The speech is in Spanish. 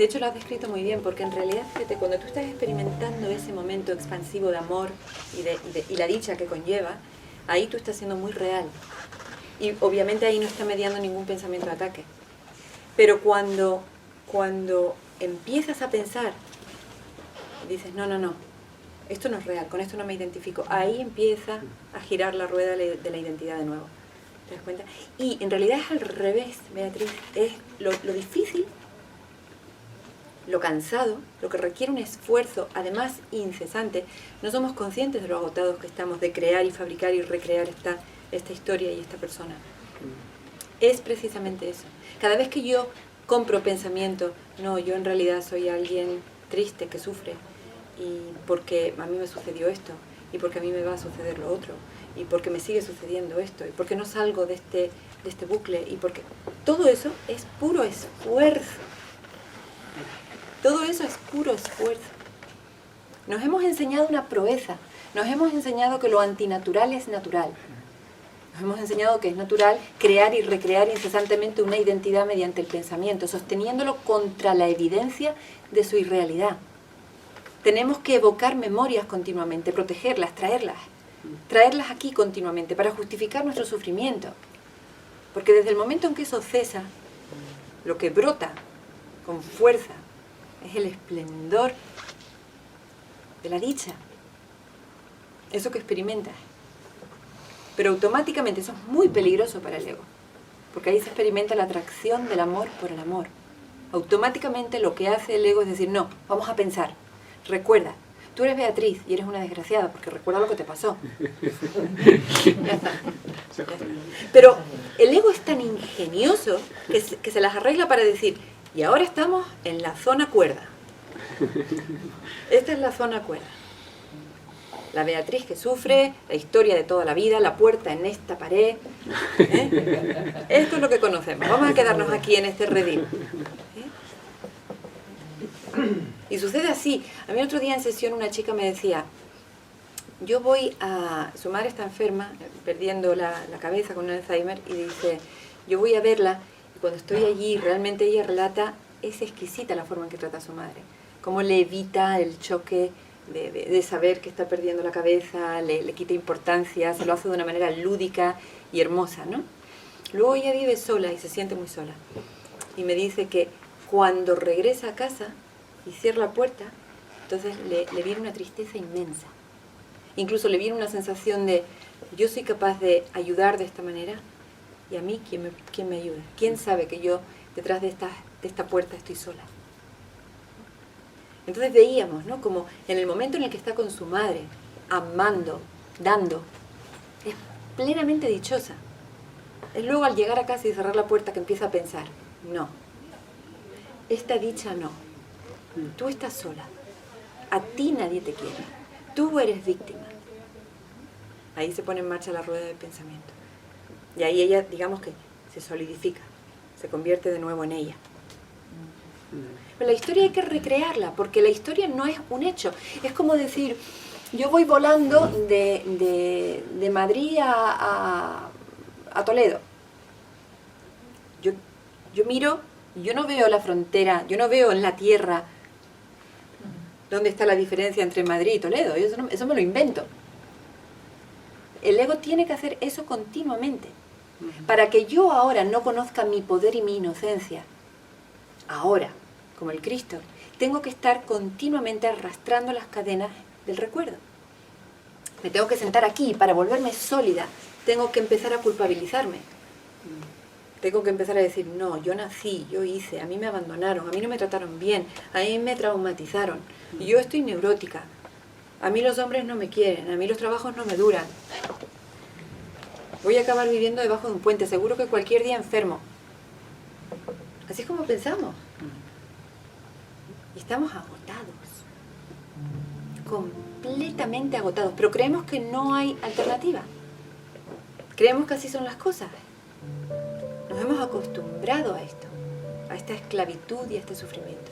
De hecho lo has descrito muy bien, porque en realidad, fíjate, cuando tú estás experimentando ese momento expansivo de amor y la dicha que conlleva, ahí tú estás siendo muy real. Y obviamente ahí no está mediando ningún pensamiento de ataque. Pero cuando empiezas a pensar, dices, no, esto no es real, con esto no me identifico, ahí empieza a girar la rueda de la identidad de nuevo. ¿Te das cuenta? Y en realidad es al revés, Beatriz, es lo difícil, lo cansado, lo que requiere un esfuerzo, además incesante. No somos conscientes de lo agotados que estamos de crear y fabricar y recrear esta historia y esta persona. Es precisamente eso. Cada vez que yo compro pensamiento, no, yo en realidad soy alguien triste que sufre, y porque a mí me sucedió esto, y porque a mí me va a suceder lo otro, y porque me sigue sucediendo esto, y porque no salgo de este bucle, y porque todo eso es puro esfuerzo. Todo eso es puro esfuerzo. Nos hemos enseñado una proeza, nos hemos enseñado que lo antinatural es natural. Nos hemos enseñado que es natural crear y recrear incesantemente una identidad mediante el pensamiento, sosteniéndolo contra la evidencia de su irrealidad. Tenemos que evocar memorias continuamente, protegerlas, traerlas aquí continuamente para justificar nuestro sufrimiento. Porque desde el momento en que eso cesa, lo que brota con fuerza es el esplendor de la dicha, eso que experimentas. Pero automáticamente eso es muy peligroso para el ego, porque ahí se experimenta la atracción del amor por el amor. Automáticamente lo que hace el ego es decir, no, vamos a pensar, recuerda, tú eres Beatriz y eres una desgraciada, porque recuerda lo que te pasó. Ya está. Pero el ego es tan ingenioso que se las arregla para decir, y ahora estamos en la zona cuerda. Esta es la zona cuerda. La Beatriz que sufre, la historia de toda la vida, la puerta en esta pared. Esto es lo que conocemos. Vamos a quedarnos aquí en este redil. Y sucede así. A mí otro día en sesión una chica me decía, yo voy a... Su madre está enferma, perdiendo la cabeza con un Alzheimer, y dice, yo voy a verla, y cuando estoy allí, realmente ella relata, es exquisita la forma en que trata a su madre. Cómo le evita el choque de saber que está perdiendo la cabeza, le quita importancia, se lo hace de una manera lúdica y hermosa, ¿no? Luego ella vive sola y se siente muy sola. Y me dice que cuando regresa a casa y cierra la puerta, entonces le viene una tristeza inmensa. Incluso le viene una sensación de, yo soy capaz de ayudar de esta manera, y a mí, ¿quién me ayuda? ¿Quién sabe que yo detrás de esta puerta estoy sola? Entonces veíamos, ¿no? Como en el momento en el que está con su madre, amando, dando, es plenamente dichosa. Es luego al llegar a casa y cerrar la puerta que empieza a pensar, no, esta dicha no, tú estás sola, a ti nadie te quiere, tú eres víctima. Ahí se pone en marcha la rueda del pensamiento. Y ahí ella, digamos que se solidifica, se convierte de nuevo en ella. Pero la historia hay que recrearla, porque la historia no es un hecho. Es como decir, yo voy volando de Madrid a Toledo. Yo miro, yo no veo la frontera, yo no veo en la tierra dónde está la diferencia entre Madrid y Toledo. Eso me lo invento. El ego tiene que hacer eso continuamente. Para que yo ahora no conozca mi poder y mi inocencia, ahora, como el Cristo, tengo que estar continuamente arrastrando las cadenas del recuerdo. Me tengo que sentar aquí para volverme sólida. Tengo que empezar a culpabilizarme. Tengo que empezar a decir, no, yo nací, yo hice, a mí me abandonaron, a mí no me trataron bien, a mí me traumatizaron, y yo estoy neurótica. A mí los hombres no me quieren, a mí los trabajos no me duran. Voy a acabar viviendo debajo de un puente, seguro que cualquier día enfermo. Así es como pensamos. Y estamos agotados. Completamente agotados. Pero creemos que no hay alternativa. Creemos que así son las cosas. Nos hemos acostumbrado a esto, a esta esclavitud y a este sufrimiento.